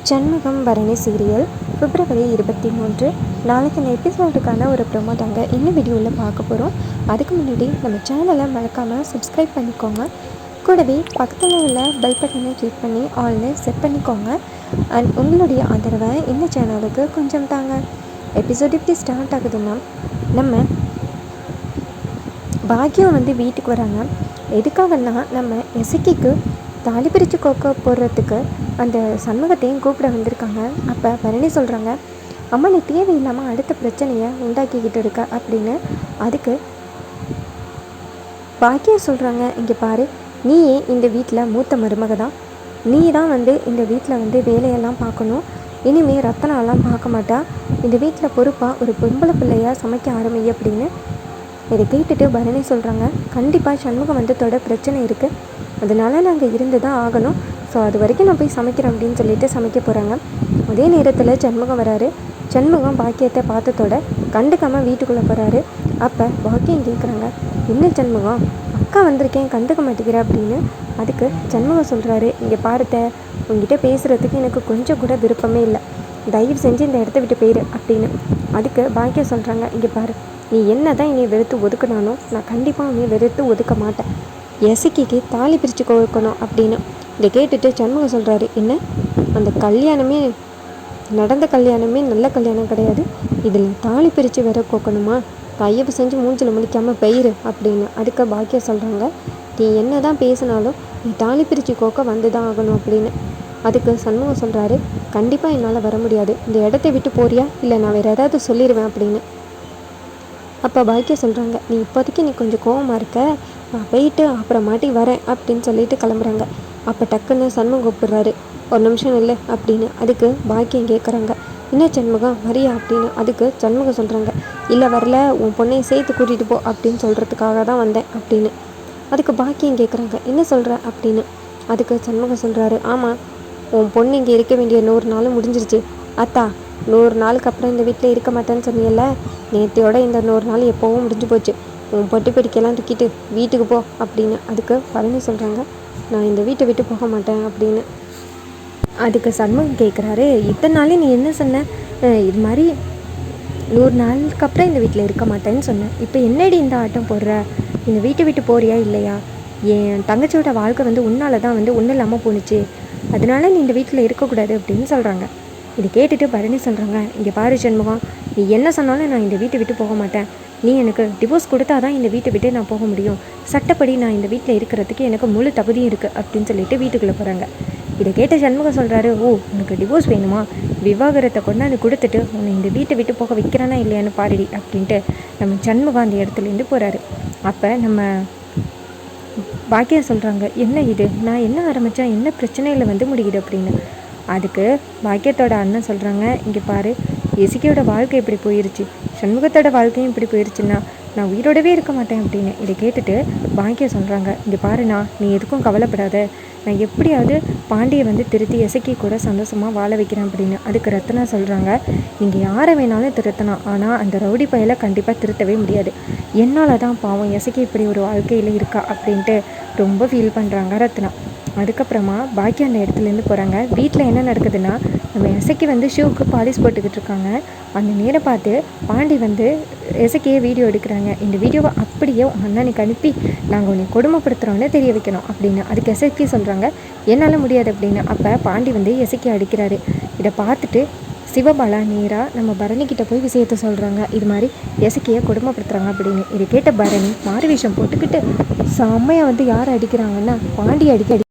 Shanmugam Bharani serial பிப்ரவரி 23 நாளைக்கு இந்த எபிசோடுக்கான ஒரு ப்ரோமோ தாங்க இந்த வீடியோவில் பார்க்க போகிறோம். அதுக்கு முன்னாடி நம்ம சேனலை மறக்காமல் சப்ஸ்கிரைப் பண்ணிக்கோங்க. கூடவே பக்கத்தில் உள்ள பெல் பட்டனை கிளிக் பண்ணி ஆல்னு செட் பண்ணிக்கோங்க. அண்ட் உங்களுடைய ஆதரவை இந்த சேனலுக்கு கொஞ்சம் தாங்க. எபிசோட் எப்படி ஸ்டார்ட் ஆகுதுன்னா, நம்ம பாக்கியம் வீட்டுக்கு வராங்க. எதுக்காகன்னா, நம்ம இசக்கிக்கு தாலி பிரித்து கோக்க போடுறதுக்கு அந்த சண்முகத்தையும் கூப்பிட வந்திருக்காங்க. அப்போ பரணி சொல்கிறாங்க, அம்மா நீ தேவையில்லாமல் அடுத்த பிரச்சனையை உண்டாக்கிக்கிட்டு இருக்க அப்படின்னு. அதுக்கு பாக்கியம் சொல்கிறாங்க, இங்கே பாரு, நீயே இந்த வீட்டில் மூத்த மருமக தான், நீ தான் இந்த வீட்டில் வேலையெல்லாம் பார்க்கணும். இனிமேல் ரத்தனாலாம் பார்க்க மாட்டா. இந்த வீட்டில் பொறுப்பாக ஒரு பொம்பளை பிள்ளையாக சமைக்க ஆரம்பி அப்படின்னு. இதை கேட்டுட்டு பரணி சொல்கிறாங்க, கண்டிப்பாக சண்முகம் தொட பிரச்சனை இருக்குது, அதனால் நாங்கள் இருந்து தான் ஆகணும். ஸோ அது வரைக்கும் நான் போய் சமைக்கிறேன் அப்படின்னு சொல்லிட்டு சமைக்க போகிறாங்க. அதே நேரத்தில் சண்முகம் வராரு. சண்முகம் பாக்கியத்தை பார்த்ததோட கண்டுக்காமல் வீட்டுக்குள்ளே போகிறாரு. அப்போ பாக்கியம் கேட்குறாங்க, என்ன சண்முகம், அக்கா வந்திருக்கேன் கண்டுக்க மாட்டேங்கிற அப்படின்னு. அதுக்கு சண்முகம் சொல்கிறாரு, இங்கே பாருத்த, உங்ககிட்ட பேசுகிறதுக்கு எனக்கு கொஞ்சம் கூட விருப்பமே இல்லை, தயவு செஞ்சு இந்த இடத்த விட்டு போயிரு அப்படின்னு. அதுக்கு பாக்கியம் சொல்கிறாங்க, இங்கே பாரு, நீ என்ன தான் என்னை வெறுத்து ஒதுக்கினாலும் நான் கண்டிப்பாக உன்னை வெறுத்து ஒதுக்க மாட்டேன். இசக்கிக்கு தாலி பிரித்து கொடுக்கணும் அப்படின்னு. இதை கேட்டுட்டு சண்முகம் சொல்கிறாரு, என்ன அந்த கல்யாணமே நடந்த கல்யாணமே நல்ல கல்யாணம் கிடையாது, இதில் தாலி பிரித்து வேற கோக்கணுமா, தயவு செஞ்சு மூஞ்சில் முழிக்காமல் பயிரு அப்படின்னு. அதுக்கு பாக்கியம் சொல்கிறாங்க, நீ என்ன தான் பேசினாலும் நீ தாலி பிரித்து கோக்க வந்து தான் ஆகணும் அப்படின்னு. அதுக்கு சண்முகம் சொல்கிறாரு, கண்டிப்பாக என்னால் வர முடியாது, இந்த இடத்த விட்டு போறியா இல்லை நான் வேறு ஏதாவது சொல்லிடுவேன் அப்படின்னு. அப்போ பாக்கியம் சொல்கிறாங்க, நீ இப்போதைக்கு நீ கொஞ்சம் கோவமாக இருக்க, நான் போயிட்டு அப்புறமாட்டி வரேன் அப்படின்னு சொல்லிட்டு கிளம்புறாங்க. அப்போ டக்குன்னு சண்முகம் கூப்பிடுறாரு, ஒரு நிமிஷம் இல்லை அப்படின்னு. அதுக்கு பாக்கியம் கேட்குறாங்க, என்ன சண்முகம் வரியா அப்படின்னு. அதுக்கு சண்முகம் சொல்கிறாங்க, இல்லை வரல, உன் பொண்ணையை சேர்த்து கூட்டிகிட்டு போ அப்படின்னு சொல்கிறதுக்காக தான் வந்தேன் அப்படின்னு. அதுக்கு பாக்கியம் கேட்குறாங்க, என்ன சொல்கிற அப்படின்னு. அதுக்கு சண்முகம் சொல்கிறாரு, ஆமாம், உன் பொண்ணு இங்கே இருக்க வேண்டிய 100 நாளும் முடிஞ்சிருச்சு அத்தா, 100 நாளுக்கு அப்புறம் இந்த வீட்டில் இருக்க மாட்டேன்னு சொன்னியல்ல, நேற்றையோட இந்த 100 நாள் எப்போவும் முடிஞ்சு போச்சு, உன் பொட்டி படிக்கெல்லாம் தூக்கிட்டு வீட்டுக்கு போ அப்படின்னு. அதுக்கு பழனி சொல்கிறாங்க, நான் இந்த வீட்டை விட்டு போக மாட்டேன் அப்படின்னு. அதுக்கு சண்முகம் கேட்குறாரு, இத்தனை நாளே நீ என்ன சொன்ன, இது மாதிரி 100 நாளுக்கு அப்புறம் இந்த வீட்டில் இருக்க மாட்டேன்னு சொன்னேன், இப்போ என்னடி இந்த ஆட்டம் போடுற, இந்த வீட்டை விட்டு போறியா இல்லையா, என் தங்கச்சியோட வாழ்க்கை உன்னால தான் ஒன்றும் இல்லாமல் போணுச்சு, அதனால நீ இந்த வீட்டில் இருக்கக்கூடாது அப்படின்னு சொல்கிறாங்க. இது கேட்டுட்டு பரணி சொல்கிறாங்க, இங்கே பாரு சண்முகம், நீ என்ன சொன்னாலும் நான் இந்த வீட்டை விட்டு போக மாட்டேன், நீ எனக்கு டிவோர்ஸ் கொடுத்தா தான் இந்த வீட்டை விட்டு நான் போக முடியும், சட்டப்படி நான் இந்த வீட்டில் இருக்கிறதுக்கு எனக்கு முழு தகுதியும் இருக்குது அப்படின்னு சொல்லிட்டு வீட்டுக்குள்ளே போகிறாங்க. இதை கேட்ட சண்முகம் சொல்கிறாரு, ஓ உனக்கு டிவோர்ஸ் வேணுமா, விவாகரத்தை கொண்டாந்து கொடுத்துட்டு உன்னை இந்த வீட்டை விட்டு போக வைக்கிறானா இல்லையான்னு பாருடி அப்படின்ட்டு நம்ம சண்முகம் அந்த இடத்துலேருந்து போகிறாரு. அப்போ நம்ம பாக்கியம் சொல்கிறாங்க, என்ன இது, நான் என்ன ஆரம்பித்தா என்ன பிரச்சனையில் முடியுது அப்படின்னு. அதுக்கு பாக்கியத்தோட அண்ணன் சொல்கிறாங்க, இங்கே பாரு, இசக்கியோட வாழ்க்கை இப்படி போயிருச்சு, சண்முகத்தோட வாழ்க்கையும் இப்படி போயிருச்சுன்னா நான் உயிரோடவே இருக்க மாட்டேன் அப்படின்னு. இதை கேட்டுட்டு பாக்கியம் சொல்கிறாங்க, இங்கே பாருண்ணா, நீ எதுக்கும் கவலைப்படாத, நான் எப்படியாவது பாண்டியை திருத்தி இசக்கி கூட சந்தோஷமாக வாழ வைக்கிறேன் அப்படின்னு. அதுக்கு ரத்னா சொல்கிறாங்க, நீங்கள் யாரை வேணாலும் திருத்தலாம், ஆனால் அந்த ரவுடி பையலை கண்டிப்பாக திருத்தவே முடியாது, என்னால் தான் பாவம் இசக்கி இப்படி ஒரு வாழ்க்கையில் இருக்கா அப்படின்ட்டு ரொம்ப ஃபீல் பண்ணுறாங்க ரத்னா. அதுக்கப்புறமா பாக்கியம் அந்த இடத்துலேருந்து போகிறாங்க. வீட்டில் என்ன நடக்குதுன்னா, நம்ம இசக்கி ஷூவுக்கு பாலிஷ் போட்டுக்கிட்டு இருக்காங்க. அந்த நேரம் பார்த்து பாண்டி இசக்கியை வீடியோ எடுக்கிறாங்க. இந்த வீடியோவை அப்படியே அண்ணனுக்கு அனுப்பி நாங்கள் உன்னை கொடுமைப்படுத்துகிறோன்னு தெரிய வைக்கணும் அப்படின்னு. அதுக்கு இசக்கி சொல்கிறாங்க, என்னால் முடியாது அப்படின்னு. அப்போ பாண்டி இசக்கி அடிக்கிறாரு. இதை பார்த்துட்டு சிவபாலா நேராக நம்ம பரணிக்கிட்ட போய் விஷயத்த சொல்கிறாங்க, இது மாதிரி இசக்கியை கொடுமைப்படுத்துகிறாங்க அப்படின்னு. இதை கேட்ட பரணி மாறு வேஷம் போட்டுக்கிட்டு செம்மையாக யார் அடிக்கிறாங்கன்னா பாண்டி அடிக்க